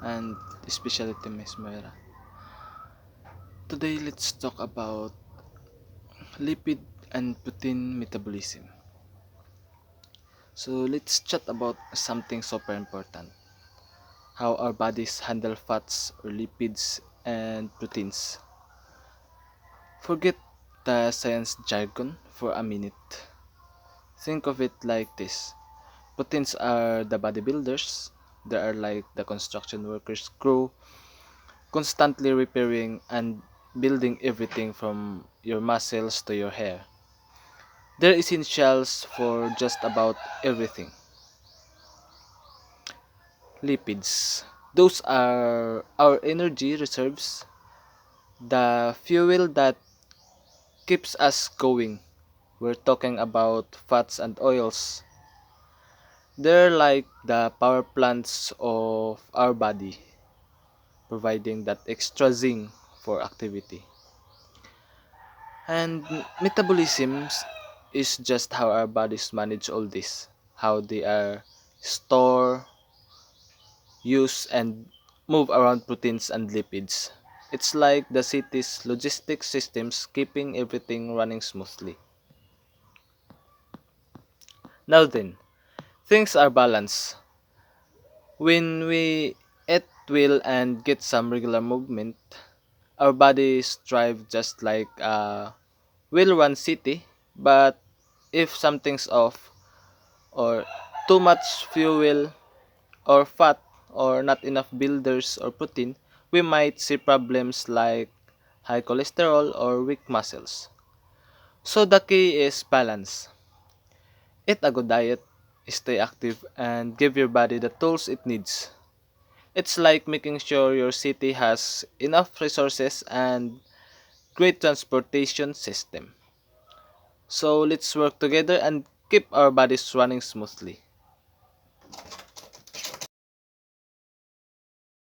and especially to Miss Moira. Today, let's talk about lipid and protein metabolism. So, let's chat about something super important: how our bodies handle fats or lipids and proteins. Forget the science jargon for a minute. Think of it like this: proteins are the bodybuilders, they are like the construction workers crew, constantly repairing and building everything from your muscles to your hair. They're essentials for just about everything. Lipids. Those are our energy reserves, the fuel that keeps us going. We're talking about fats and oils. They're like the power plants of our body, providing that extra zinc for activity. And metabolism is just how our bodies manage all this, how they are store, use, and move around proteins and lipids. It's like the city's logistic systems keeping everything running smoothly. Now then, things are balanced. When we eat well and get some regular movement, our bodies thrive just like a well-run city. But if something's off, or too much fuel or fat or not enough builders or protein, we might see problems like high cholesterol or weak muscles. So the key is balance. Eat a good diet, stay active, and give your body the tools it needs. It's like making sure your city has enough resources and great transportation system. So let's work together and keep our bodies running smoothly.